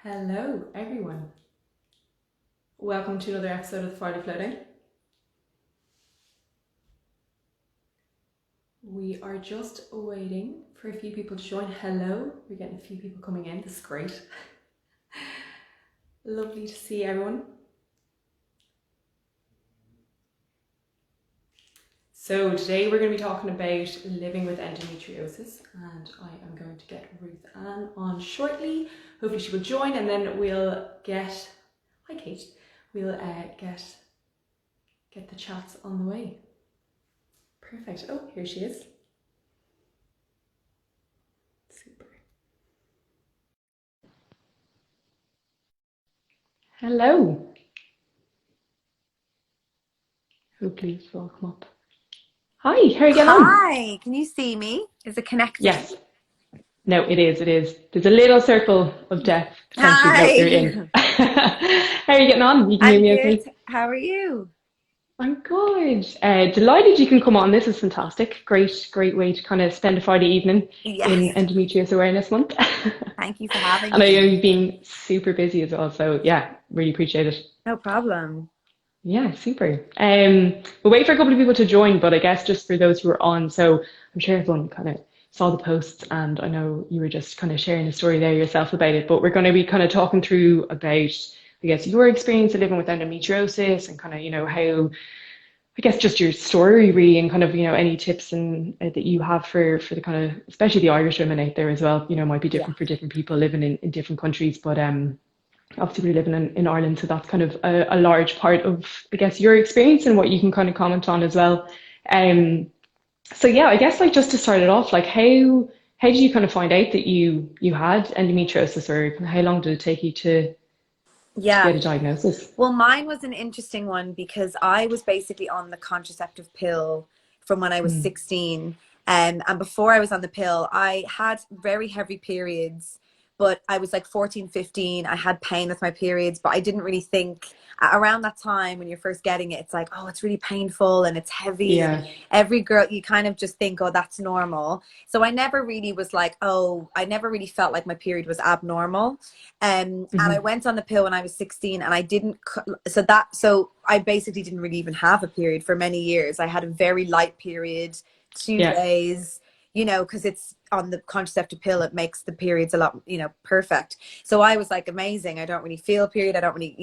Hello, everyone. Welcome to another episode of the Friday Floating. We are just waiting for a few people to join. Hello, we're getting a few people coming in. This is great. Lovely to see everyone. So today we're going to be talking about living with endometriosis, and I am going to get RuthAnne on shortly. Hopefully she will join, and then we'll get, hi Kate, we'll get the chats on the way. Perfect. Oh, here she is. Super. Hello. Hopefully it will come up. Hi, how are you getting on? Hi, can you see me? Is it connected? Yes. No, it is. It is. There's a little circle of death potentially. No, you're Hi, in. How are you getting on? You can hear I'm me good. okay? How are you? I'm good. Delighted you can come on. This is fantastic. Great way to kind of spend a Friday evening in Yes, Endometriosis Awareness Month. thank you for having And I know me. you've been super busy as well. So yeah, really appreciate it. No problem. Yeah, super. We'll wait for a couple of people to join, but I guess just for those who are on, so I'm sure everyone kind of saw the posts, and I know you were just kind of sharing a story there yourself about it, but we're going to be kind of talking through about, I guess, your experience of living with endometriosis and kind of, how, I guess, just your story really, and kind of, any tips and that you have for the kind of, especially the Irish women out there as well, might be Yeah. different for different people living in different countries, but obviously we're living in Ireland, so that's kind of a large part of, I guess, your experience and what you can kind of comment on as well. Um, so yeah, I guess like just to start it off, like how did you kind of find out that you had endometriosis, or how long did it take you to Yeah. get a diagnosis? Well, mine was an interesting one because I was basically on the contraceptive pill from when I was Mm. 16. And before I was on the pill, I had very heavy periods, but I was like 14, 15. I had pain with my periods, but I didn't really think around that time when you're first getting it, it's like, oh, it's really painful and it's heavy. And Yeah. every girl, you kind of just think, oh, that's normal. So I never really was like, oh, I never really felt like my period was abnormal. And I Hmm. went on the pill when I was 16 and I didn't, so I basically didn't really even have a period for many years. I had a very light period, two Yeah. days, because it's on the contraceptive pill, it makes the periods a lot, perfect. So I was like, amazing. I don't really feel a period. I don't really,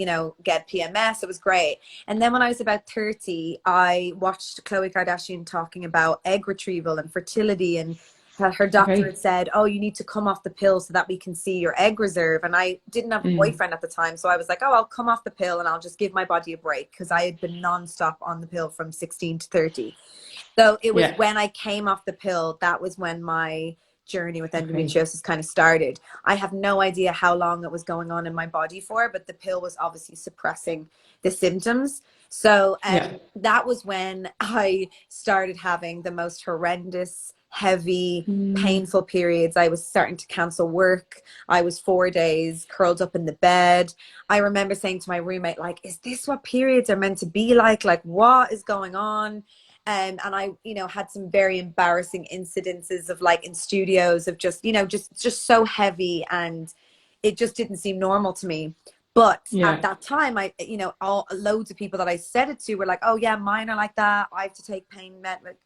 get PMS. It was great. And then when I was about 30, I watched Khloe Kardashian talking about egg retrieval and fertility, and her doctor Okay. had said, oh, you need to come off the pill so that we can see your egg reserve. And I didn't have a Mm. boyfriend at the time. So I was like, oh, I'll come off the pill and I'll just give my body a break, because I had been nonstop on the pill from 16 to 30. So it was Yeah. when I came off the pill, that was when my journey with Okay. endometriosis kind of started. I have no idea how long it was going on in my body for, but the pill was obviously suppressing the symptoms. So Yeah. that was when I started having the most horrendous, heavy, Mm. painful periods. I was starting to cancel work. I was 4 days curled up in the bed. I remember saying to my roommate, like, is this what periods are meant to be like? Like, what is going on? And I, had some very embarrassing incidences of, like, in studios of just, just so heavy, and it just didn't seem normal to me. But at Yeah. that time, all loads of people that I said it to were like, "Oh yeah, mine are like that. I have to take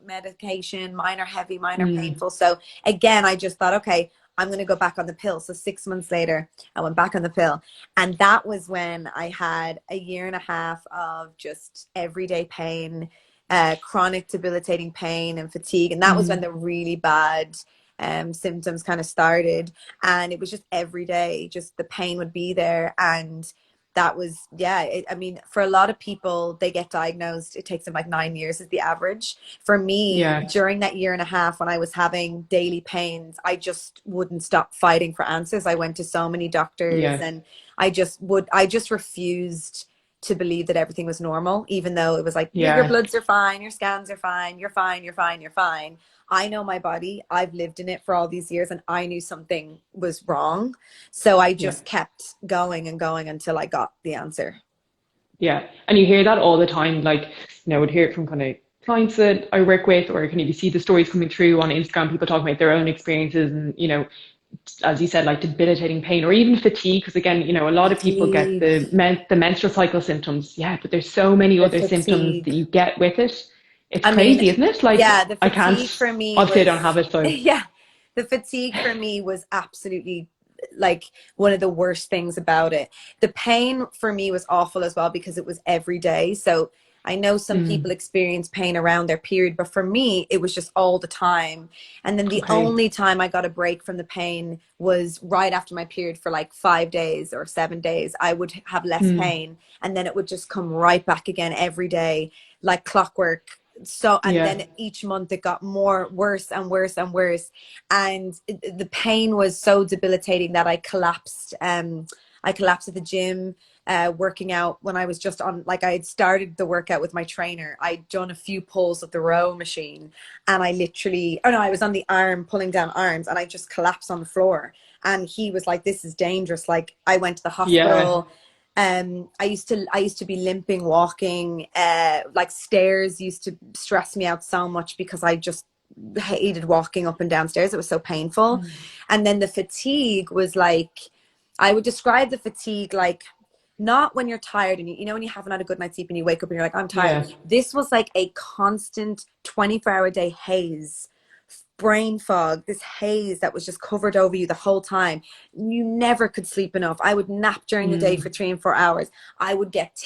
medication. Mine are heavy. Mine are Mm. painful." So again, I just thought, okay, I'm going to go back on the pill. So 6 months later, I went back on the pill, and that was when I had a year and a half of just everyday pain, chronic debilitating pain and fatigue, and that was when Mm. the really bad symptoms kind of started. And it was just every day, just the pain would be there. And that was, yeah, I mean, for a lot of people, they get diagnosed, it takes them like 9 years is the average. For me, Yeah. during that year and a half when I was having daily pains, I just wouldn't stop fighting for answers. I went to so many doctors, Yeah. and I just refused to believe that everything was normal, even though it was like, your Yeah. bloods are fine, your scans are fine, you're fine, you're fine, you're fine. I know my body. I've lived in it for all these years, and I knew something was wrong. So I Yeah. just kept going and going until I got the answer. Yeah, and you hear that all the time. Like, I would hear it from kind of clients that I work with, or kind of you see the stories coming through on Instagram, people talking about their own experiences, and as you said, like debilitating pain or even fatigue. Because again, a lot of people get Fatigue, the menstrual cycle symptoms. Yeah, but there's so many the other symptoms fatigue. that you get with it. It's I mean, crazy, isn't it? Like yeah, the I fatigue can't, for me obviously I don't was, have it, so yeah, the fatigue for me was absolutely like one of the worst things about it. The pain for me was awful as well because it was every day. So I know some people mm, experience pain around their period, but for me, it was just all the time. And then the okay. only time I got a break from the pain was right after my period for like 5 days or 7 days. I would have less Mm, pain and then it would just come right back again every day like clockwork. So and yeah. then each month it got more worse and worse and worse, and the pain was so debilitating that I collapsed at the gym, working out when I was just on, like I had started the workout with my trainer. I'd done a few pulls of the row machine and I literally, oh no, I was on the arm pulling down arms and I just collapsed on the floor. And he was like, this is dangerous. Like I went to the Yeah. hospital. I used to be limping walking. Like stairs used to stress me out so much because I just hated walking up and down stairs. It was so painful. Mm, And then the fatigue was like, I would describe the fatigue like, not when you're tired and you know when you haven't had a good night's sleep and you wake up and you're like, I'm tired. yeah. This was like a constant 24-hour day haze, brain fog, this haze that was just covered over you the whole time. You never could sleep enough. I would nap during the day for Mm, 3 and 4 hours. I would get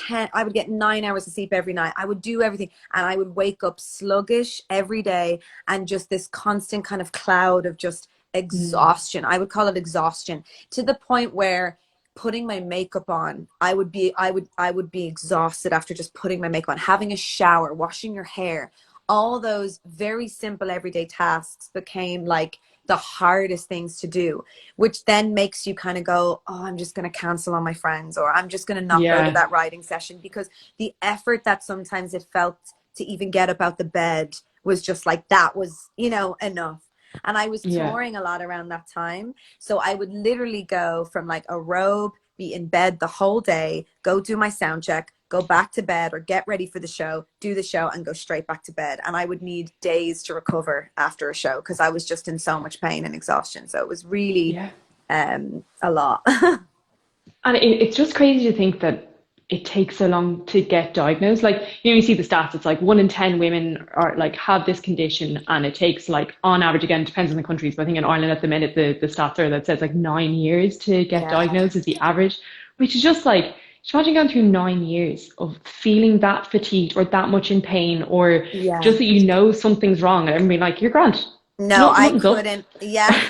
9 hours of sleep every night. I would do everything and I would wake up sluggish every day and just this constant kind of cloud of just mm, exhaustion. I would call it exhaustion, to the point where putting my makeup on, I would be exhausted after just putting my makeup on. Having a shower, washing your hair, all those very simple everyday tasks became like the hardest things to do, which then makes you kind of go, oh, I'm just going to cancel on my friends, or I'm just going to not go to yeah. that writing session, because the effort that sometimes it felt to even get up out the bed was just like, that was, enough. And I was Yeah. touring a lot around that time. So I would literally go from like a robe, be in bed the whole day, go do my sound check, go back to bed or get ready for the show, do the show, and go straight back to bed. And I would need days to recover after a show because I was just in so much pain and exhaustion. So it was really Yeah. a lot. And it's just crazy to think that it takes so long to get diagnosed. Like, you see the stats, it's like 1 in 10 women are like have this condition, and it takes like on average, again, it depends on the countries, but I think in Ireland at the minute the stats are that says like 9 years to get Yeah. diagnosed is the average, which is just like, just imagine going through 9 years of feeling that fatigued or that much in pain, or Yeah. just that something's wrong, and being like, you're grand. No, I Nothing's up. couldn't. Yeah,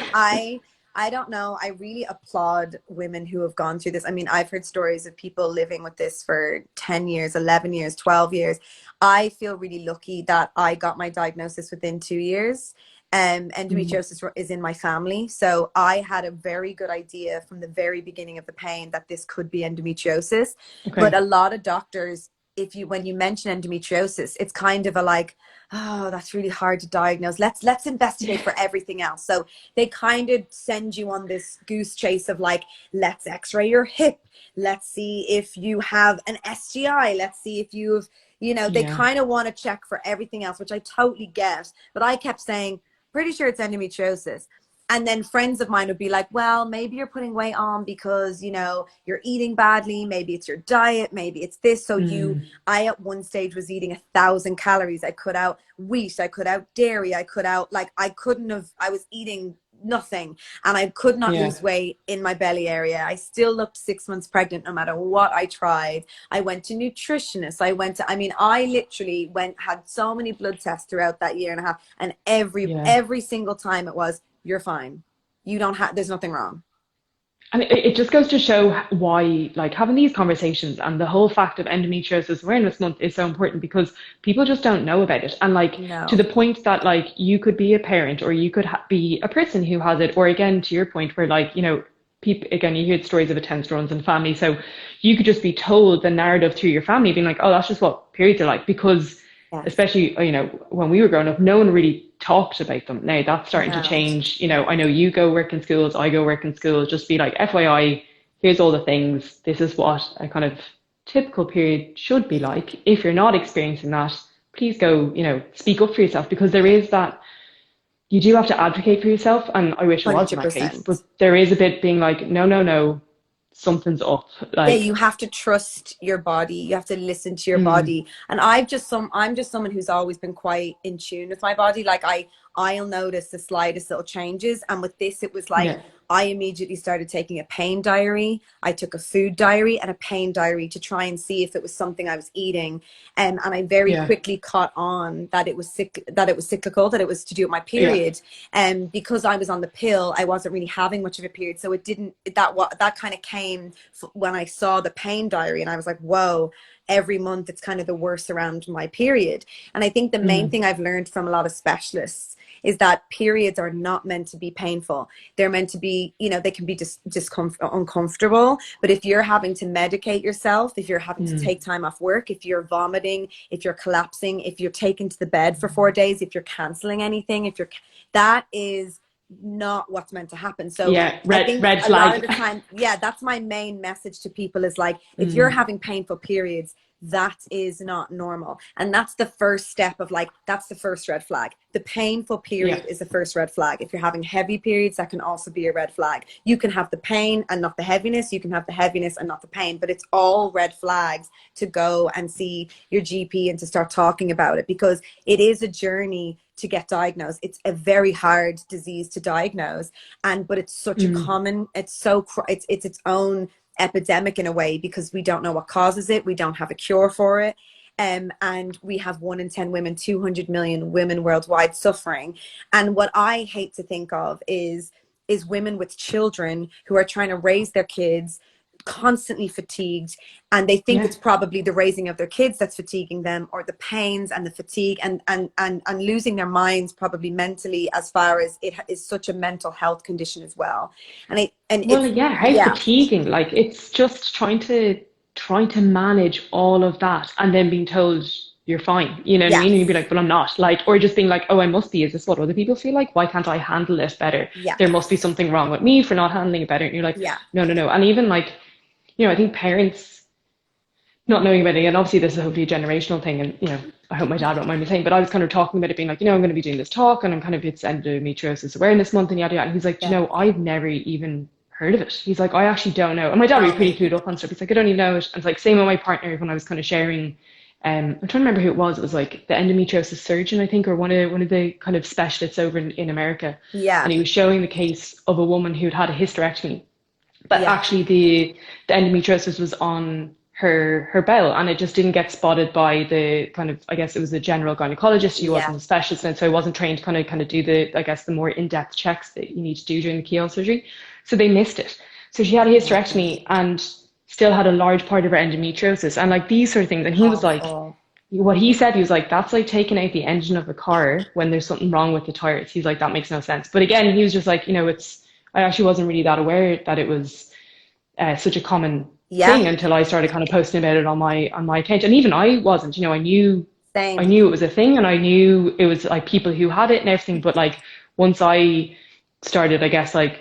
I don't know. I really applaud women who have gone through this. I mean, I've heard stories of people living with this for 10 years, 11 years, 12 years. I feel really lucky that I got my diagnosis within 2 years. Mm, Endometriosis is in my family. So I had a very good idea from the very beginning of the pain that this could be endometriosis. But okay. a lot of doctors, when you mention endometriosis, it's kind of a like, oh, that's really hard to diagnose. Let's investigate for everything else. So they kind of send you on this goose chase of like, let's x-ray your hip. Let's see if you have an STI. Let's see if you've, they Yeah. kind of want to check for everything else, which I totally get. But I kept saying, pretty sure it's endometriosis. And then friends of mine would be like, well, maybe you're putting weight on because, you're eating badly. Maybe it's your diet. Maybe it's this. So Mm, I at one stage was eating 1,000 calories. I cut out wheat. I cut out dairy. I cut out, like, I was eating nothing, and I could not yeah. lose weight in my belly area. I still looked 6 months pregnant no matter what I tried. I went to nutritionists. I mean, I literally had so many blood tests throughout that year and a half. And every, Yeah. every single time it was, you're fine. There's nothing wrong. And it just goes to show why, like, having these conversations and the whole fact of Endometriosis Awareness Month is so important, because people just don't know about it. And, like, to No. the point that, like, you could be a parent, or you could be a person who has it, or again, to your point, where, like, people, again, you hear stories of attempts runs in family. So you could just be told the narrative through your family, being like, oh, that's just what periods are like, because Yes. especially, when we were growing up, no one really talked about them. Now that's starting to No. change. I know you go work in schools, I go work in schools, just be like, FYI, here's all the things. This is what a kind of typical period should be like. If you're not experiencing that, please go, speak up for yourself, because there is that you do have to advocate for yourself. And I wish it was in that case, but 100%. there is a bit being like, no, no, no, something's up. Yeah, Like, you have to trust your body. You have to listen to your mm, body. And I'm just someone who's always been quite in tune with my body. Like I'll notice the slightest little changes. And with this, it was like yeah, I immediately started taking a pain diary. I took a food diary and a pain diary to try and see if it was something I was eating. And I very yeah, quickly caught on that it was that it was cyclical, that it was to do with my yeah. period. And because I was on the pill, I wasn't really having much of a period. So it didn't, that kind of came when I saw the pain diary, and I was like, whoa, every month it's kind of the worst around my period. And I think the main Mm, thing I've learned from a lot of specialists is that periods are not meant to be painful. They're meant to be, they can be uncomfortable. But if you're having to medicate yourself, if you're having to mm, take time off work, if you're vomiting, if you're collapsing, if you're taken to the bed for 4 days, if you're canceling anything, that is not what's meant to happen. So yeah, I think red a lot of flag. the time, yeah, that's my main message to people is like, if you're Mm, having painful periods, that is not normal. And that's the first step of like, that's the first red flag. The painful yeah. period is the first red flag. If you're having heavy periods, that can also be a red flag. You can have the pain and not the heaviness. You can have the heaviness and not the pain, but it's all red flags to go and see your GP and to start talking about it, because it is a journey to get diagnosed. It's a very hard disease to diagnose, but it's such a Mm, common, it's its own epidemic in a way, because we don't know what causes it. We don't have a cure for it. And we have 1 in 10 women, 200 million women worldwide suffering. And what I hate to think of is women with children who are trying to raise their kids, constantly fatigued, and they think yeah. it's probably the raising of their kids that's fatiguing them, or the pains and the fatigue, and losing their minds probably mentally, as far as it is such a mental health condition as well. And Well, it's, yeah, how yeah, fatiguing. Like it's just trying to manage all of that and then being told you're fine. You know what I mean? And you'd be yes, like, but I'm not. Like, or just being like, oh, I must be. Is this what other people feel like? Why can't I handle it better? There must be yes, something wrong with me for not handling it better. And you're like, yeah, no, no, no. And even like, I think parents not knowing about it, and obviously this is hopefully a generational thing, and I hope my dad won't mind me saying, but I was kind of talking about it being like, I'm going to be doing this talk, and I'm kind of it's Endometriosis Awareness Month, and yada yada. And he's like, yeah. I've never even heard of it. He's like, I actually don't know. And my dad would be pretty Right. clued up on stuff. He's like, I don't even know it. And it's like same with my partner when I was kind of sharing. I'm trying to remember who it was. It was like the endometriosis surgeon, I think, or one of the kind of specialists over in America, Yeah, and he was showing the case of a woman who'd had a hysterectomy, but yeah, actually the endometriosis was on her bowel, and it just didn't get spotted by the kind of, I guess it was a general gynecologist. He yeah. wasn't a specialist, and so he wasn't trained to kind of do the, I guess, the more in-depth checks that you need to do during the keyhole surgery. So they missed it. So she had a Oh my God. hysterectomy and still had a large part of her endometriosis, and like these sort of things. And he was like, Awful. what he said, he was like, that's like taking out the engine of a car when there's something wrong with the tires. He's like, that makes no sense. But again, he was just like, I actually wasn't really that aware that it was such a common Yeah, thing until I started kind of posting about it on my account. And even I wasn't, I same. knew it was a thing, and I knew it was like people who had it and everything. But like once I started, I guess, like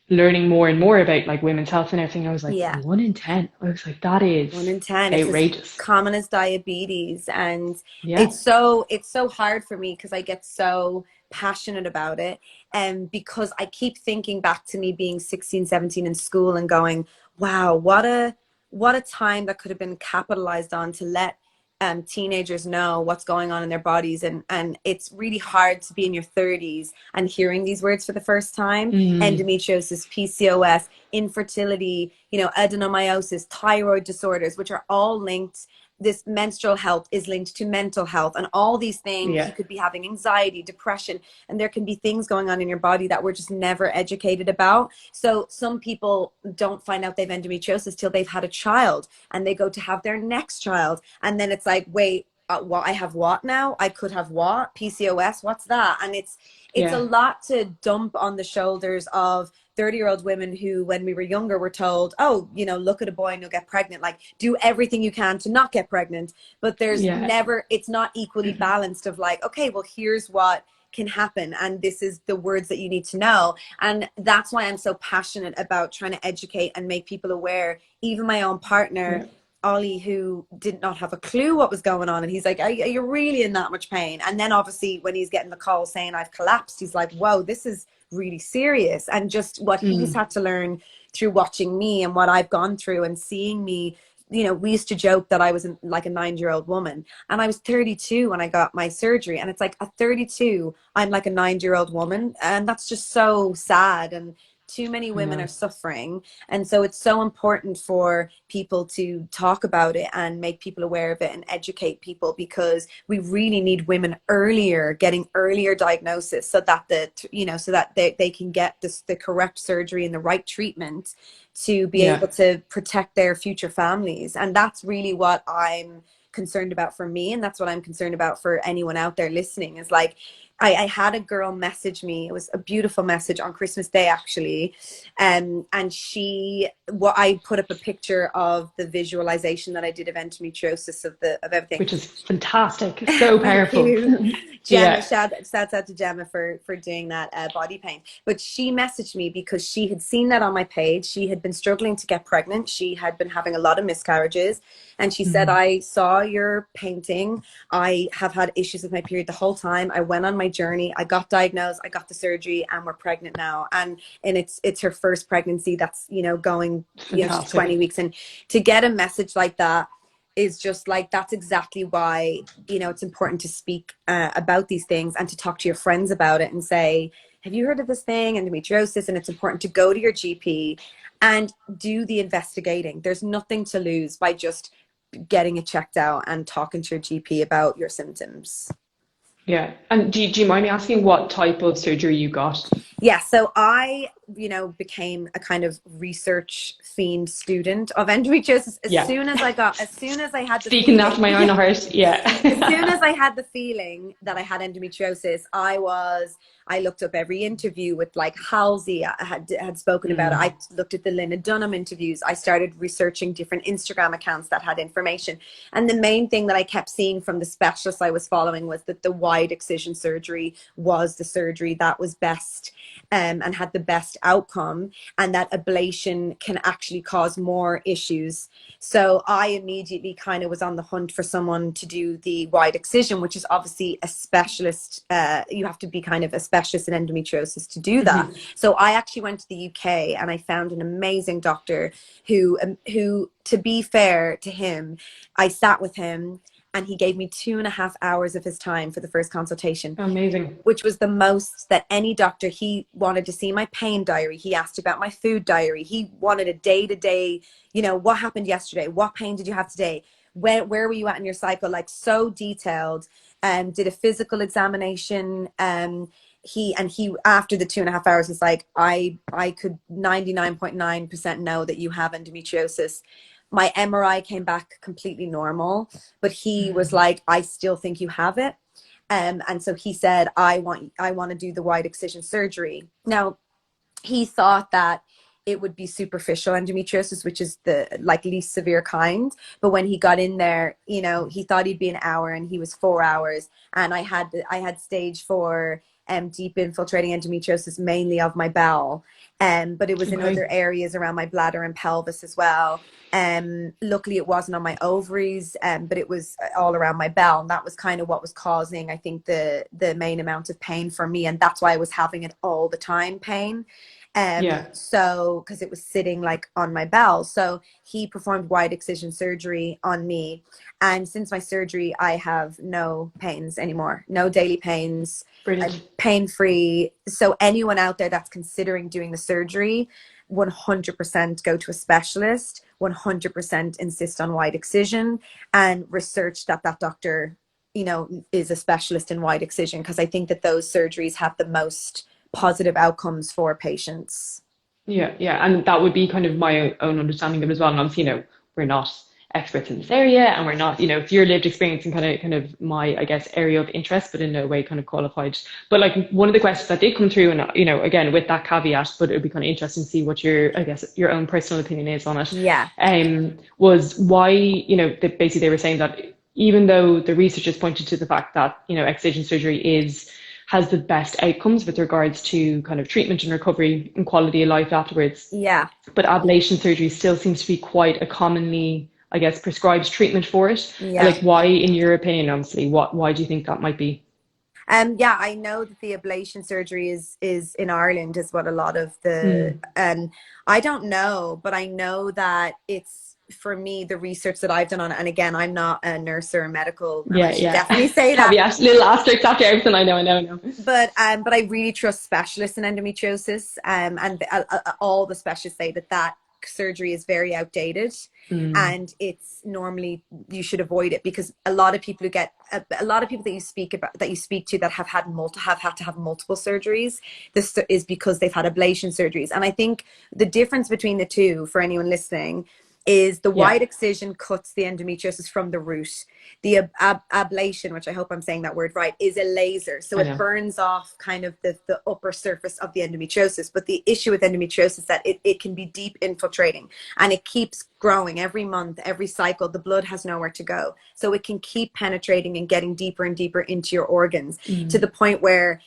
learning more and more about like women's health and everything, I was like, Yeah. 1 in 10. I was like, that One is in 10. It's as outrageous. common as diabetes. And Yeah. it's so hard for me because I get so passionate about it. And because I keep thinking back to me being 16, 17 in school and going, wow, what a time that could have been capitalized on to let teenagers know what's going on in their bodies. And it's really hard to be in your 30s and hearing these words for the first time. Mm, Endometriosis, PCOS, infertility, adenomyosis, thyroid disorders, which are all linked. This menstrual health is linked to mental health, and all these things. You yeah. could be having anxiety, depression, and there can be things going on in your body that we're just never educated about. So some people don't find out they've endometriosis till they've had a child, and they go to have their next child, and then it's like, wait, what, I have what now? I could have what? PCOS? What's that? And it's a Yeah. lot to dump on the shoulders of 30-year-old women who, when we were younger, were told, oh, look at a boy and you'll get pregnant. Like, do everything you can to not get pregnant. But Yeah. it's not equally balanced of like, okay, well, here's what can happen. And this is the words that you need to know. And that's why I'm so passionate about trying to educate and make people aware. Even my own partner, Yeah. Ollie, who did not have a clue what was going on. And he's like, are you really in that much pain? And then obviously when he's getting the call saying I've collapsed, he's like, whoa, this is really serious. And just what he's Mm. had to learn through watching me and what I've gone through and seeing me. We used to joke that I was like a 9-year-old woman, and I was 32 when I got my surgery. And it's like at 32, I'm like a 9-year-old woman. And that's just so sad. And too many I women are know. suffering. And so it's so important for people to talk about it and make people aware of it and educate people, because we really need women earlier, getting earlier diagnosis, so that they can get the correct surgery and the right treatment to be Yeah. able to protect their future families. And that's really what I'm concerned about for me, and that's what I'm concerned about for anyone out there listening, is like I had a girl message me. It was a beautiful message on Christmas Day, actually. And I put up a picture of the visualization that I did of endometriosis, of everything. Which is fantastic. So Thank powerful. you, Gemma. Yeah. Shouts out to Gemma for doing that body paint. But she messaged me because she had seen that on my page. She had been struggling to get pregnant. She had been having a lot of miscarriages, and she said, Mhm. I saw your painting. I have had issues with my period the whole time. I went on my journey. I got diagnosed. I got the surgery, and we're pregnant now. And it's her first pregnancy that's going to 20 Fantastic. weeks. And to get a message like that is just like, that's exactly why it's important to speak about these things and to talk to your friends about it and say, have you heard of this thing, endometriosis? And it's important to go to your GP and do the investigating. There's nothing to lose by just getting it checked out and talking to your GP about your symptoms. Yeah. And do you mind me asking what type of surgery you got? Yeah, so I, became a kind of research fiend student of endometriosis Yeah. as soon as I had the Speaking that to feeling. my own heart. As soon Yeah. as I had the feeling that I had endometriosis, I looked up every interview with like Halsey had spoken about it. Mm. I looked at the Lena Dunham interviews. I started researching different Instagram accounts that had information. And the main thing that I kept seeing from the specialists I was following was that the wide excision surgery was the surgery that was best, and had the best outcome, and that ablation can actually cause more issues. So I immediately kind of was on the hunt for someone to do the wide excision, which is obviously a specialist. You have to be kind of a specialist in endometriosis to do that. Mhm. So I actually went to the UK and I found an amazing doctor who, to be fair to him, I sat with him and he gave me 2.5 hours of his time for the first consultation, Amazing. which was the most that any doctor. He wanted to see my pain diary. He asked about my food diary. He wanted a day to day, what happened yesterday? What pain did you have today? Where were you at in your cycle? Like, so detailed. Did a physical examination. He after the 2.5 hours was like, I could 99.9% know that you have endometriosis. My MRI came back completely normal, but he was Mm. like, I still think you have it. And so he said, I want to do the wide excision surgery. Now, he thought that it would be superficial endometriosis, which is the like least severe kind. But when he got in there, he thought he'd be an hour, and he was 4 hours. And I had stage 4 deep infiltrating endometriosis, mainly of my bowel. But it was in other Okay. areas around my bladder and pelvis as well. Luckily it wasn't on my ovaries, but it was all around my bowel, and that was kind of what was causing, I think, the main amount of pain for me, and that's why I was having it all the time, pain. Yeah. So because it was sitting like on my bowel. So he performed wide excision surgery on me, and since my surgery I have no pains anymore, no daily pains. I'm Brilliant. pain free. So anyone out there that's considering doing the surgery, 100% go to a specialist, 100% insist on wide excision, and research that doctor is a specialist in wide excision, because I think that those surgeries have the most positive outcomes for patients. Yeah, yeah, and that would be kind of my own understanding of it as well. And obviously, we're not experts in this area, and we're not, it's your lived experience and kind of my, I guess, area of interest, but in no way kind of qualified. But like one of the questions that did come through, and again with that caveat, but it would be kind of interesting to see what your, I guess, your own personal opinion is on it. Yeah. Was why, that basically they were saying that even though the research has pointed to the fact that excision surgery has the best outcomes with regards to kind of treatment and recovery and quality of life afterwards. Yeah. But ablation surgery still seems to be quite a commonly I guess, prescribes treatment for it. Yeah. Like, why, in your opinion, obviously, why do you think that might be? Yeah, I know that the ablation surgery is in Ireland is what a lot of the Mm. I don't know, but I know that it's for me the research that I've done on it, and again, I'm not a nurse or a medical, and I Yeah, should yeah. definitely say that. Caveat, little asterisk after everything. I know. But I really trust specialists in endometriosis, and all the specialists say that that surgery is very outdated, Mm. and it's normally you should avoid it because a lot of people who get a lot of people that you speak about that you speak to that have had to have multiple surgeries. This is because they've had ablation surgeries, and I think the difference between the two for anyone listening is the Yeah, wide excision cuts the endometriosis from the root. The ablation, which I hope I'm saying that word right, is a laser. So I it know. burns off kind of the upper surface of the endometriosis. But the issue with endometriosis is that it can be deep infiltrating and it keeps growing every month, every cycle. The blood has nowhere to go. So it can keep penetrating and getting deeper and deeper into your organs to Mm. the point where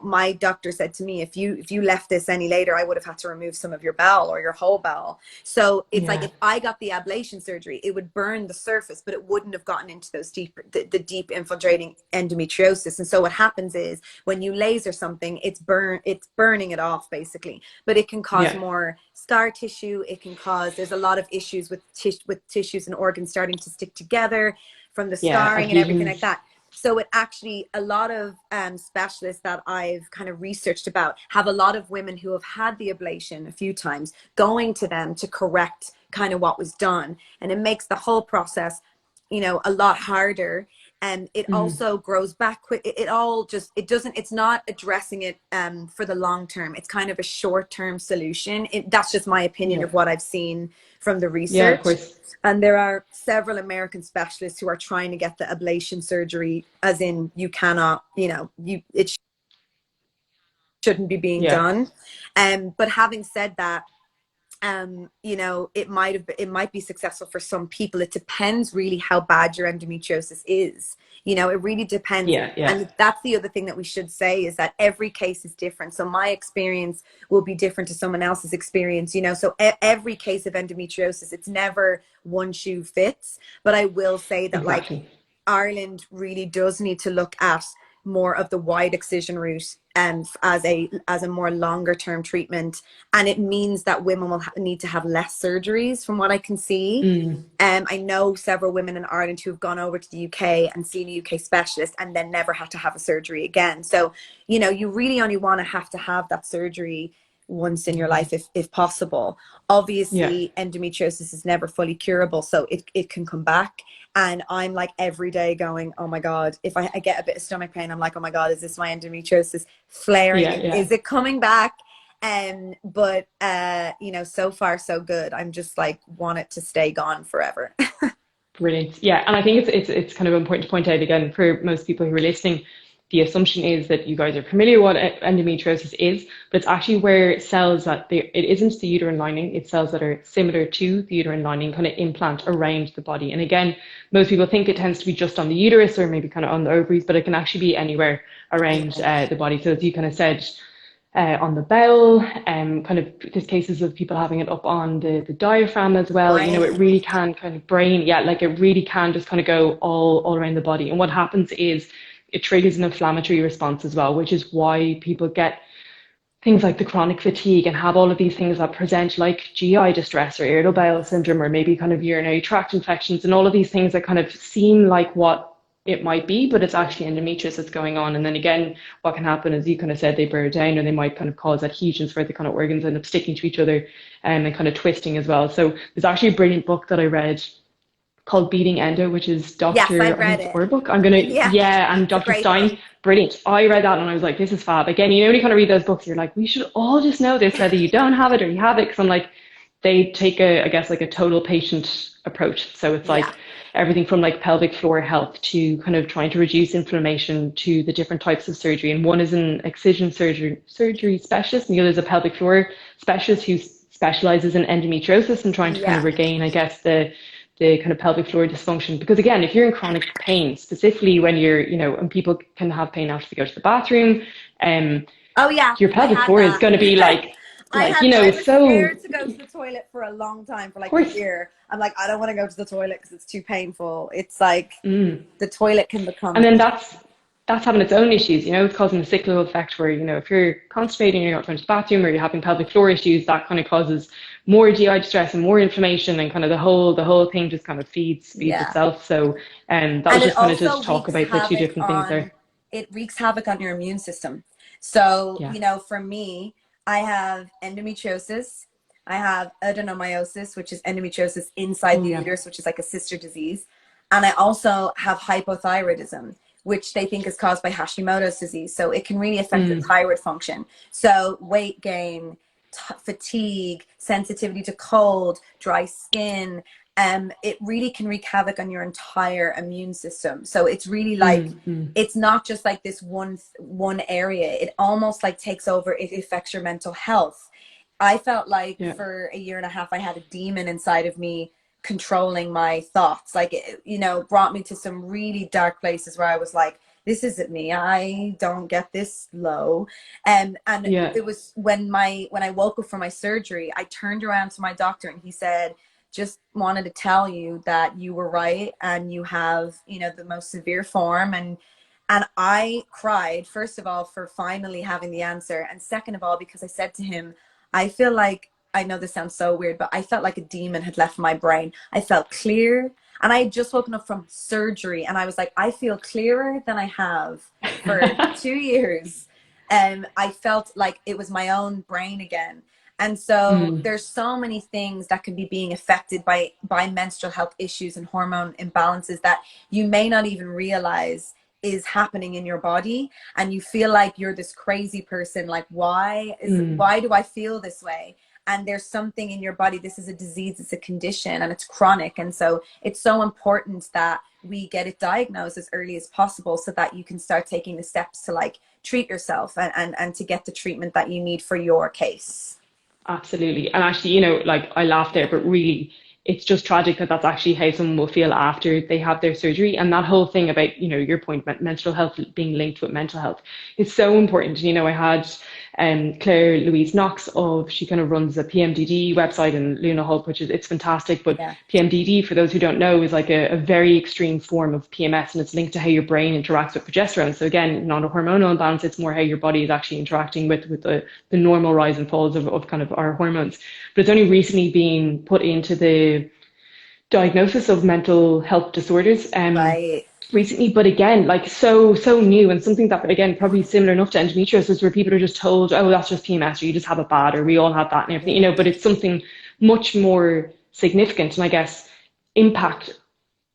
my doctor said to me, if you left this any later, I would have had to remove some of your bowel or your whole bowel. So it's like Yeah, if I got the ablation surgery, it would burn the surface, but it wouldn't have gotten into those the deep infiltrating endometriosis. And so what happens is when you laser something, it's burning it off basically. But it can cause yeah, more scar tissue. It can cause there's a lot of issues with tissues and organs starting to stick together from the yeah. scarring and everything like that. So it actually, a lot of specialists that I've kind of researched about have a lot of women who have had the ablation a few times going to them to correct kind of what was done. And it makes the whole process, a lot harder. And it Mm. also grows back quick. It all just, it doesn't, it's not addressing it for the long term. It's kind of a short term solution. That's just my opinion Yeah, of what I've seen from the yeah. Of research. course. And there are several American specialists who are trying to get the ablation surgery, as in you cannot, it shouldn't be being Yeah, done. But having said that, it might be successful for some people. It depends really how bad your endometriosis is. It really depends. yeah, yeah, And that's the other thing that we should say is that every case is different. So my experience will be different to someone else's experience, so every case of endometriosis, it's never one shoe fits. But I will say that like exactly. Ireland really does need to look at more of the wide excision route as a more longer term treatment, and it means that women will need to have less surgeries from what I can see. Mm. I know several women in Ireland who've gone over to the UK and seen a UK specialist and then never had to have a surgery again. So you really only want to have that surgery once in your life if possible. Yeah, Obviously endometriosis is never fully curable, so it can come back. And I'm like every day going, oh my God, if I get a bit of stomach pain, I'm like, oh my God, is this my endometriosis flaring? yeah, yeah. Is it coming back? But so far so good. I'm just like want it to stay gone forever. Brilliant. Yeah, and I think it's kind of important to point out again for most people who are listening. The assumption is that you guys are familiar what endometriosis is, but it's actually where cells it isn't the uterine lining, it's cells that are similar to the uterine lining kind of implant around the body. And again, most people think it tends to be just on the uterus or maybe kind of on the ovaries, but it can actually be anywhere around Yeah. the body. So as you kind of said, on the bowel, kind of there's cases of people having it up on the diaphragm as well. It Brain. really can kind of brain, yeah, like it really can just kind of go all around the body. And what happens is it triggers an inflammatory response as well, which is why people get things like the chronic fatigue and have all of these things that present like GI distress or irritable bowel syndrome or maybe kind of urinary tract infections and all of these things that kind of seem like what it might be, but it's actually endometriosis that's going on. And then again, what can happen is you kind of said they burn down or they might kind of cause adhesions where the kind of organs end up sticking to each other and kind of twisting as well. So there's actually a brilliant book that I read called Beating Endo, which is Yes, Dr. I've I think read it's it. Orbuck. Yeah, Yeah, and it's a Dr. great book. Stein, brilliant. I read that and I was like, this is fab. Again, when you kind of read those books, you're like, we should all just know this, whether you don't have it or you have it. Because I'm like, they take I guess, like a total patient approach. So it's Yeah. like everything from like pelvic floor health to kind of trying to reduce inflammation to the different types of surgery. And one is an excision surgery specialist, and the other is a pelvic floor specialist who specializes in endometriosis and trying to kind of Yeah. regain, I guess, the kind of pelvic floor dysfunction. Because again, if you're in chronic pain, specifically when and people can have pain after they go to the bathroom, um, Oh yeah, your I pelvic had floor is that. going to be like Like, I it's was so, scared to go to the toilet for a long time, for of like a course. year. I'm like, I don't want to go to the toilet because it's too painful. It's like Mm. the toilet can become, And then that's having its own issues, it's causing a cyclical effect where, if you're constipating, you're not going to the bathroom, or you're having pelvic floor issues, that kind of causes more GI distress and more inflammation, and kind of the whole thing just kind of feeds yeah. itself. So that was And it just kind of also just talk wreaks about the two havoc different things on, there. it wreaks havoc on your immune system. So, Yeah. for me, I have endometriosis. I have adenomyosis, which is endometriosis inside Oh the yeah. uterus, which is like a sister disease. And I also have hypothyroidism, which they think is caused by Hashimoto's disease. So it can really affect your Mm, thyroid function. So weight gain, fatigue, sensitivity to cold, dry skin, it really can wreak havoc on your entire immune system. So it's really like, mm. it's not just like this one area. It almost like takes over. It affects your mental health. I felt like Yeah. for a year and a half, I had a demon inside of me controlling my thoughts. Like, it, brought me to some really dark places where I was like, this isn't me. I don't get this low. And Yeah. it was when I woke up from my surgery, I turned around to my doctor and he said, just wanted to tell you that you were right and you have, the most severe form. And I cried, first of all, for finally having the answer. And second of all, because I said to him, I feel like, I know this sounds so weird, but I felt like a demon had left my brain. I felt clear. And I had just woken up from surgery and I was like, I feel clearer than I have for 2 years. And I felt like it was my own brain again. And so Mm, there's so many things that can be being affected by menstrual health issues and hormone imbalances that you may not even realize is happening in your body, and you feel like you're this crazy person, like mm. why do I feel this way? And there's something in your body. This is a disease, it's a condition, and it's chronic. And so it's so important that we get it diagnosed as early as possible so that you can start taking the steps to like treat yourself and to get the treatment that you need for your case. Absolutely. And actually, like I laughed there, but really, it's just tragic that that's actually how someone will feel after they have their surgery. And that whole thing about, your point, mental health being linked with mental health is so important. I had Claire Louise Knox she kind of runs a PMDD website in Luna Hub, it's fantastic. But Yeah. PMDD, for those who don't know, is like a very extreme form of PMS, and it's linked to how your brain interacts with progesterone. So again, not a hormonal imbalance, it's more how your body is actually interacting with the normal rise and falls of kind of our hormones. But it's only recently being put into the diagnosis of mental health disorders Right. recently. But again, like so new, and something that again probably similar enough to endometriosis, where people are just told, oh, that's just PMS, or you just have it bad, or we all have that and everything, but it's something much more significant, and I guess impact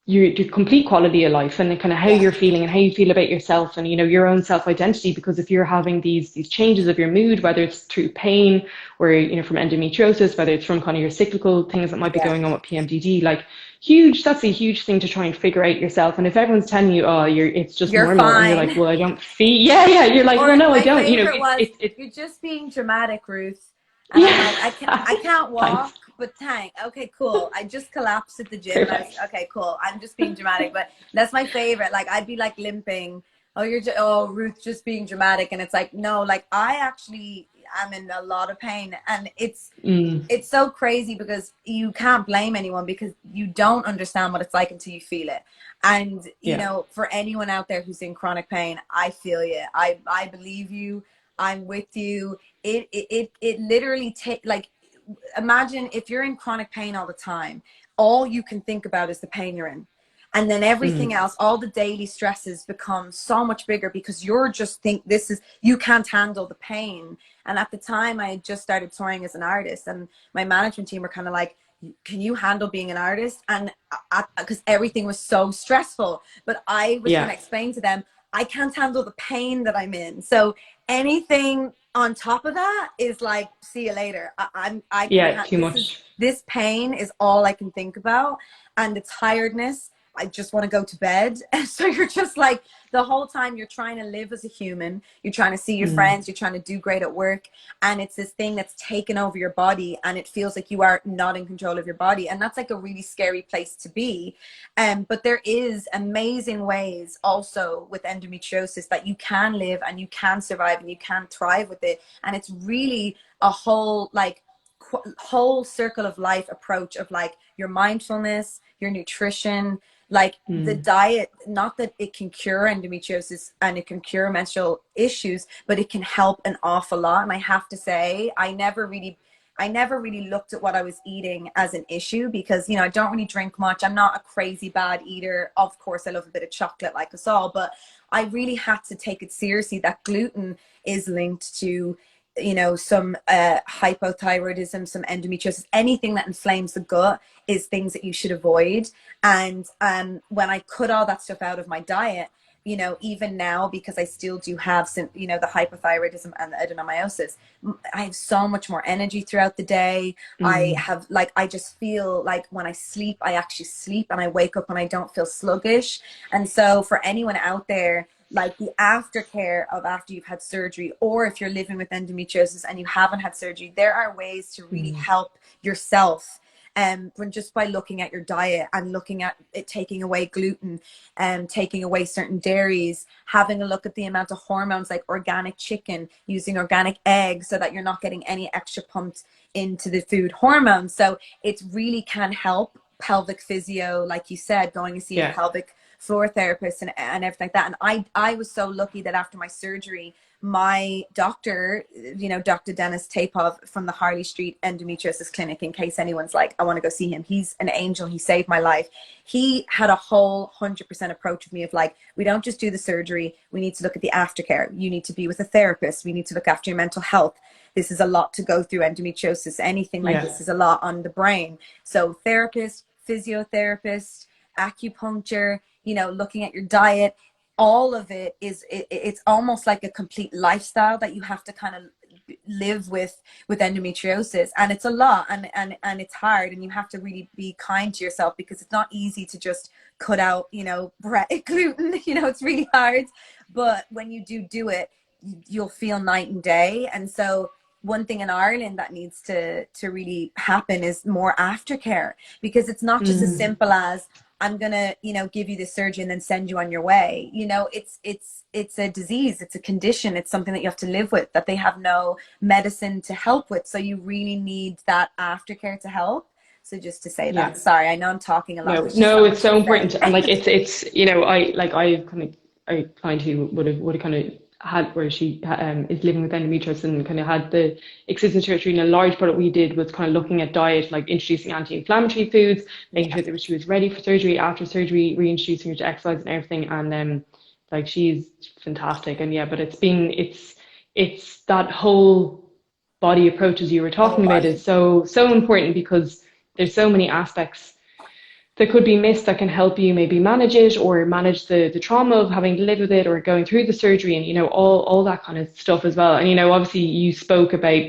your complete quality of life, and kind of how Yeah. you're feeling and how you feel about yourself, and your own self identity. Because if you're having these changes of your mood, whether it's through pain or from endometriosis, whether it's from kind of your cyclical things that might be Yeah. going on with PMDD, like that's a huge thing to try and figure out yourself. And if everyone's telling you, oh, it's just You're normal, and you're fine. like, well, I don't feel, yeah, you're like, well, Or no, I my don't, favorite was, it you're just being dramatic, Ruth. And I'm like, yeah. I can't Thanks. walk, but thank. Okay, cool. I just collapsed at the gym and I was Perfect. okay, cool. I'm just being dramatic, but that's my favorite. Like I'd be like limping. Oh, oh, Ruth just being dramatic, and it's like no, like I actually am in a lot of pain, and Mm, it's so crazy because you can't blame anyone because you don't understand what it's like until you feel it. And yeah. for anyone out there who's in chronic pain, I feel you. I believe you. I'm with you. It literally like, imagine if you're in chronic pain all the time, all you can think about is the pain you're in. And then everything Mm, else, all the daily stresses become so much bigger because you're just you can't handle the pain. And at the time I had just started touring as an artist, and my management team were kind of like, can you handle being an artist? And because everything was so stressful, but I was trying yeah. to explain to them, I can't handle the pain that I'm in. So anything on top of that is like, see you later. I can Yeah. Too much. this pain is all I can think about, and the tiredness. I just want to go to bed. And so you're just like, the whole time you're trying to live as a human, you're trying to see your friends, you're trying to do great at work, and it's this thing that's taken over your body, and it feels like you are not in control of your body, and that's like a really scary place to be. But there is amazing ways also with endometriosis that you can live and you can survive and you can thrive with it, and it's really a whole like whole circle of life approach of like your mindfulness, your nutrition, like the Mm. diet. Not that it can cure endometriosis and it can cure menstrual issues, but it can help an awful lot. And I have to say, I never really looked at what I was eating as an issue because, you know, I don't really drink much. I'm not a crazy bad eater. Of course, I love a bit of chocolate like us all, but I really had to take it seriously that gluten is linked to, you know, some hypothyroidism, some endometriosis. Anything that inflames the gut is things that you should avoid. And when I cut all that stuff out of my diet, you know, even now, because I still do have some, you know, the hypothyroidism and the adenomyosis, I have so much more energy throughout the day. I Mm. have like, I just feel like when I sleep, I actually sleep, and I wake up and I don't feel sluggish. And so for anyone out there, like the aftercare of after you've had surgery, or if you're living with endometriosis and you haven't had surgery, there are ways to really Mm. help yourself. When just by looking at your diet and looking at it, taking away gluten and taking away certain dairies, having a look at the amount of hormones like organic chicken, using organic eggs so that you're not getting any extra pumped into the food hormones. So it really can help. Pelvic physio, like you said, going to see a Yeah. pelvic floor therapist and everything like that. And I was so lucky that after my surgery, my doctor, you know, Dr. Dennis Tapov from the Harley Street Endometriosis Clinic, in case anyone's like, I want to go see him, he's an angel. He saved my life. He had a whole 100% approach with me of like, we don't just do the surgery. We need to look at the aftercare. You need to be with a therapist. We need to look after your mental health. This is a lot to go through. Endometriosis, anything like Yeah. this is a lot on the brain. So therapist, physiotherapist, acupuncture, you know, looking at your diet, all of it is it's almost like a complete lifestyle that you have to kind of live with endometriosis. And it's a lot, and it's hard, and you have to really be kind to yourself because it's not easy to just cut out, you know, bread gluten. You know, it's really hard, but when you do it, you'll feel night and day. And so one thing in Ireland that needs to really happen is more aftercare, because it's not just as Mm. simple as I'm gonna, you know, give you the surgery and then send you on your way. You know, it's a disease, it's a condition, it's something that you have to live with, that they have no medicine to help with. So you really need that aftercare to help. So just to say Yeah. that. Sorry, I know I'm talking a lot. No, There's just no, so it's much so to important. say. And like it's you know, I like I kind of a client who would have kind of had where she is living with endometriosis and kind of had the excision surgery. And a large part of what we did was kind of looking at diet, like introducing anti-inflammatory foods, making Yeah. sure that she was ready for surgery, after surgery, reintroducing her to exercise and everything. And like she's fantastic. And yeah, but it's that whole body approach as you were Whole talking about body. is so important because there's so many aspects that could be missed that can help you maybe manage it or manage the trauma of having to live with it or going through the surgery and you know all that kind of stuff as well. And you know obviously you spoke about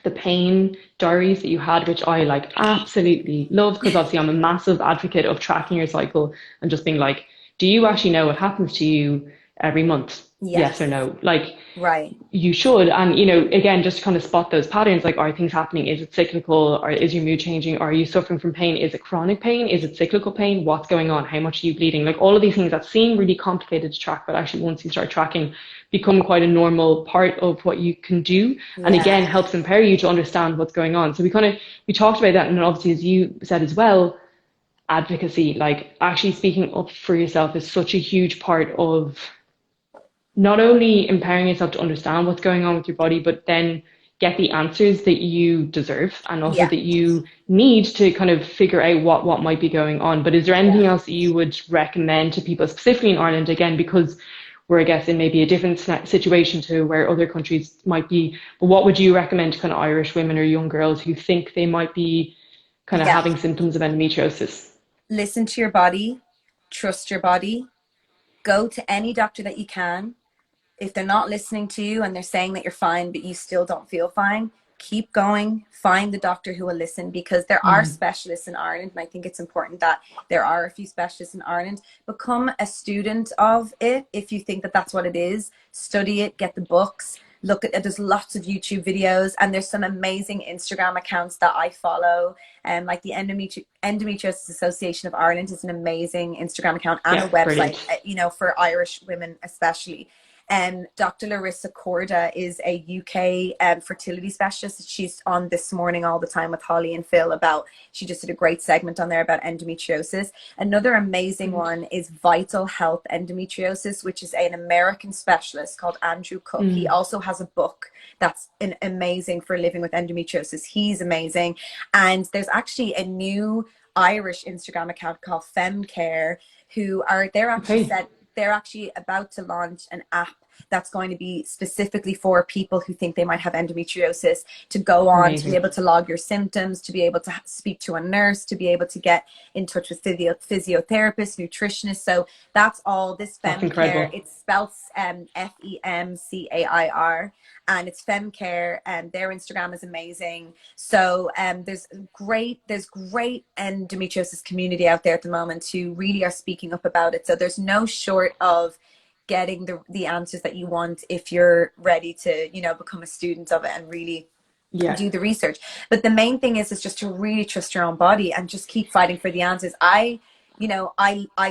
the pain diaries that you had, which I like absolutely love because obviously I'm a massive advocate of tracking your cycle and just being like, do you actually know what happens to you every month? Yes or Yes. no? Like Right. you should. And, you know, again, just to kind of spot those patterns, like, are things happening? Is it cyclical? Or is your mood changing? Are you suffering from pain? Is it chronic pain? Is it cyclical pain? What's going on? How much are you bleeding? Like all of these things that seem really complicated to track, but actually once you start tracking, become quite a normal part of what you can do. And Yeah. again, helps empower you to understand what's going on. So we talked about that. And obviously, as you said as well, advocacy, like actually speaking up for yourself is such a huge part of not only empowering yourself to understand what's going on with your body, but then get the answers that you deserve and also Yeah. that you need to kind of figure out what might be going on. But is there Yeah. anything else that you would recommend to people, specifically in Ireland, again, because we're, I guess, in maybe a different situation to where other countries might be, but what would you recommend to kind of Irish women or young girls who think they might be kind of Yeah. having symptoms of endometriosis? Listen to your body, trust your body, go to any doctor that you can. If they're not listening to you and they're saying that you're fine, but you still don't feel fine, keep going, find the doctor who will listen, because there are Mm. specialists in Ireland. And I think it's important that there are a few specialists in Ireland. Become a student of it. If you think that that's what it is, study it, get the books, look at it. There's lots of YouTube videos, and there's some amazing Instagram accounts that I follow. Like the Endometriosis Association of Ireland is an amazing Instagram account and a Yeah, website, brilliant. for Irish women especially. Dr. Larissa Corda is a UK fertility specialist. She's on This Morning all the time with Holly and Phil she just did a great segment on there about endometriosis. Another amazing Brilliant. one is Vital Health Endometriosis, which is an American specialist called Andrew Cook. He Mm. also has a book that's amazing for living with endometriosis. He's amazing. And there's actually a new Irish Instagram account called FemCare, Okay, they're actually about to launch an app that's going to be specifically for people who think they might have endometriosis, to go on to be amazing. able to log your symptoms, to be able to speak to a nurse, to be able to get in touch with physiotherapists, nutritionists. So that's all this That's FemCare. incredible. It's spelled FemCair, and it's FemCare, and their Instagram is amazing. So there's great endometriosis community out there at the moment who really are speaking up about it. So there's no short of getting the answers that you want if you're ready to, become a student of it and really Yeah. do the research. But the main thing is just to really trust your own body and just keep fighting for the answers. I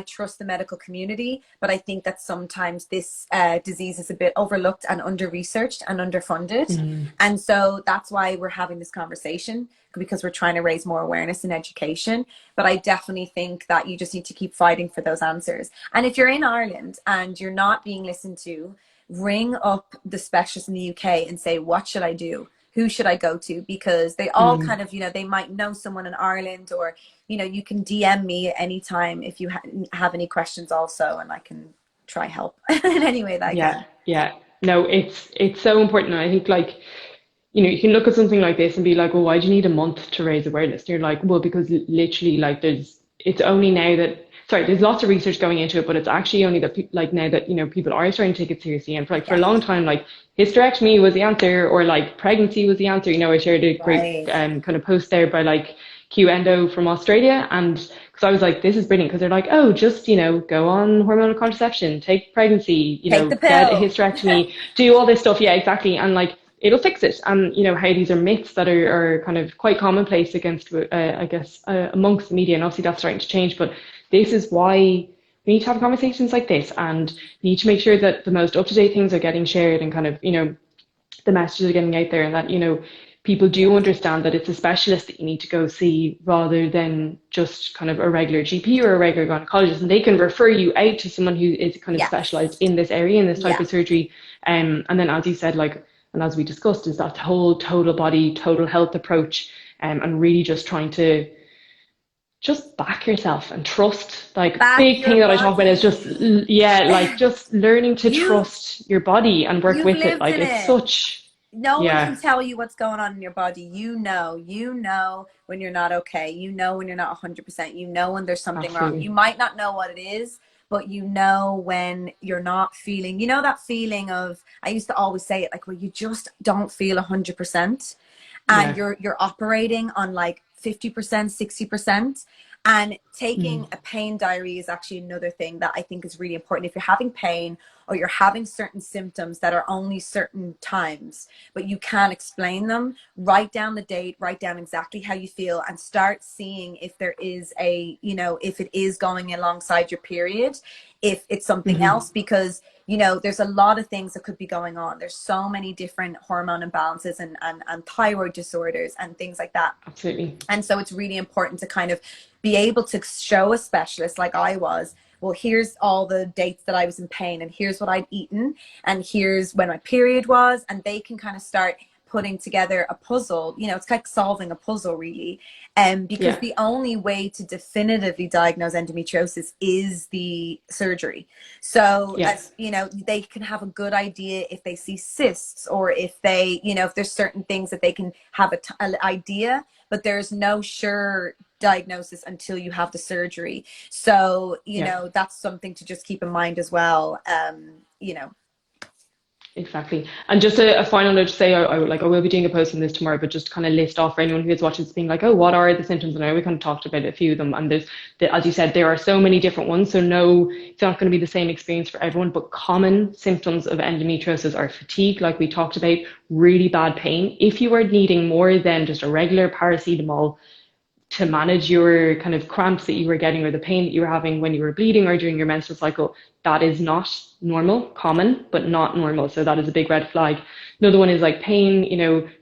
trust the medical community, but I think that sometimes this disease is a bit overlooked and under researched and underfunded. Mm. And so that's why we're having this conversation, because we're trying to raise more awareness and education. But I definitely think that you just need to keep fighting for those answers. And if you're in Ireland and you're not being listened to, ring up the specialist in the UK and say, what should I do? Who should I go to? Because they all Mm. kind of, they might know someone in Ireland, or, you can DM me anytime if you have any questions also, and I can try help in any way that I Yeah, can. yeah. No, it's so important. And I think like, you can look at something like this and be like, well, why do you need a month to raise awareness? And you're like, well, because literally like it's only now that, sorry, there's lots of research going into it, but it's actually only that like now that, people are starting to take it seriously. And for a long Yes. time, like hysterectomy was the answer, or like pregnancy was the answer. I shared a great Right. kind of post there by like Q Endo from Australia. And because I was like, this is brilliant, because they're like, oh, just, go on hormonal contraception, take pregnancy, Take the get a pill. hysterectomy, do all this stuff. Yeah, exactly. And like, it'll fix it. And how these are myths that are kind of quite commonplace against, I guess, amongst the media. And obviously that's starting to change. But this is why we need to have conversations like this, and need to make sure that the most up to date things are getting shared, and kind of, the messages are getting out there, and that, people do Yeah. understand that it's a specialist that you need to go see, rather than just kind of a regular GP or a regular gynecologist, and they can refer you out to someone who is kind of specialized Yes. in this area, in this type Yeah. of surgery. And then, as you said, like, and as we discussed, is that whole total body, total health approach, and really just trying to just back yourself and trust. Like, Back big your thing that I talk about is just, body. yeah, like just learning to you trust your body and work you've with it. lived Like, in it's it. such, No one can yeah, tell you what's going on in your body. You know when you're not okay. You know when you're not 100%. You know when there's something wrong. You absolutely. might not know what it is, but you know when you're not feeling, that feeling of, I used to always say it, like, where you just don't feel 100%, and Yeah. you're operating on like 50%, 60%. And Mm. taking a pain diary is actually another thing that I think is really important. If you're having pain, or you're having certain symptoms that are only certain times, but you can't explain them, write down the date, write down exactly how you feel, and start seeing if there is if it is going alongside your period, if it's something Hmm. else. Because there's a lot of things that could be going on. There's so many different hormone imbalances, and thyroid disorders and things like that. Absolutely. And so it's really important to kind of be able to show a specialist, like I was, well, here's all the dates that I was in pain, and here's what I'd eaten, and here's when my period was. And they can kind of start putting together a puzzle. It's like solving a puzzle, really. Because Yeah. the only way to definitively diagnose endometriosis is the surgery. So, Yeah. as they can have a good idea if they see cysts, or if they, if there's certain things that they can have an idea, but there's no sure diagnosis until you have the surgery. So, Yeah. that's something to just keep in mind as well. Exactly. And just a final note to say, I will be doing a post on this tomorrow, but just kind of list off for anyone who is watching this being like, oh, what are the symptoms? And I know we kind of talked about a few of them. And as you said, there are so many different ones. So no, it's not going to be the same experience for everyone, but common symptoms of endometriosis are fatigue, like we talked about, really bad pain. If you are needing more than just a regular paracetamol to manage your kind of cramps that you were getting or the pain that you were having when you were bleeding or during your menstrual cycle, that is not normal, common, but not normal. So that is a big red flag. Another one is like pain,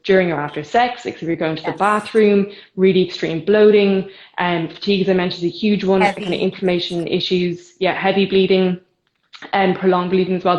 during or after sex, like if you're going to the Yes. bathroom, really extreme bloating, and fatigue, as I mentioned, is a huge one, kind of Heavy. inflammation issues, yeah, heavy bleeding, and prolonged bleeding as well.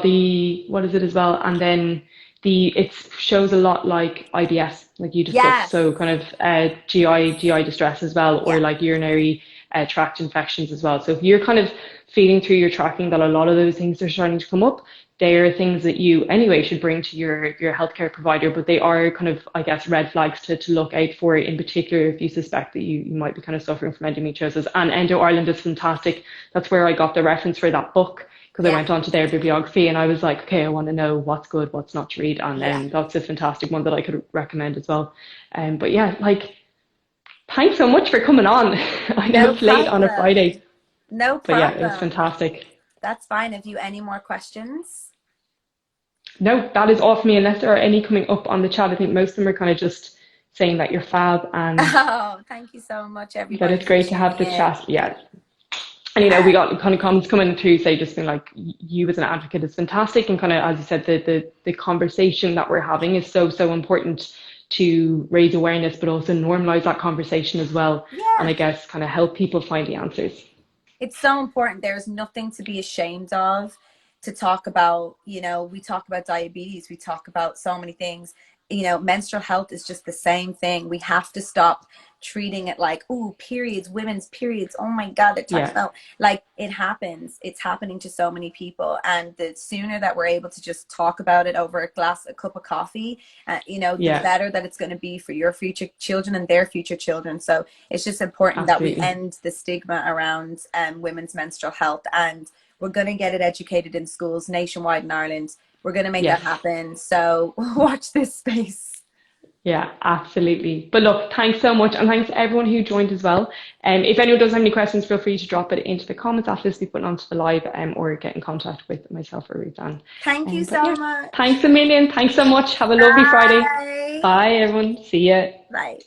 What is it as well? And then it shows a lot like IBS, like you discussed. Yes. So kind of GI distress as well, or Yeah. like urinary tract infections as well. So if you're kind of feeling through your tracking that a lot of those things are starting to come up, they are things that you anyway should bring to your healthcare provider, but they are kind of, I guess, red flags to look out for, in particular if you suspect that you might be kind of suffering from endometriosis. And Endo Ireland is fantastic. That's where I got the reference for that book, because I Yeah. went onto their bibliography and I was like, okay, I want to know what's good, what's not to read. And Yeah. that's a fantastic one that I could recommend as well. But yeah, like, thanks so much for coming on. I know No it's late on a problem. Friday, No but yeah, it was problem. fantastic. That's fine. Have you any more questions? No, that is all for me. Unless there are any coming up on the chat, I think most of them are kind of just saying that you're fab and Oh, thank you so much, that everybody, it's for great to tuning have the in. chat. Yeah. And we Um, got kind of comments coming through, say just being like, you as an advocate is fantastic, and kind of, as you said, the conversation that we're having is so important to raise awareness, but also normalize that conversation as well, and yeah. I guess kind of help people find the answers. It's so important. There's nothing to be ashamed of to talk about. We talk about diabetes, we talk about so many things. Menstrual health is just the same thing. We have to stop treating it like, oh, periods, women's periods. Oh my God, they're talking Yeah, about, like, it happens. It's happening to so many people. And the sooner that we're able to just talk about it over a cup of coffee, the yeah, better that it's going to be for your future children and their future children. So it's just important that we absolutely. end the stigma around women's menstrual health, and we're going to get it educated in schools nationwide in Ireland. We're going to make that Yes. happen. So watch this space. Yeah, absolutely. But look, thanks so much. And thanks to everyone who joined as well. If anyone does have any questions, feel free to drop it into the comments after this we put onto the live, or get in contact with myself or RuthAnne. Thank you But so yeah, much. thanks a million. Thanks so much. Have a lovely Friday. Bye. Bye, everyone. See ya. Bye.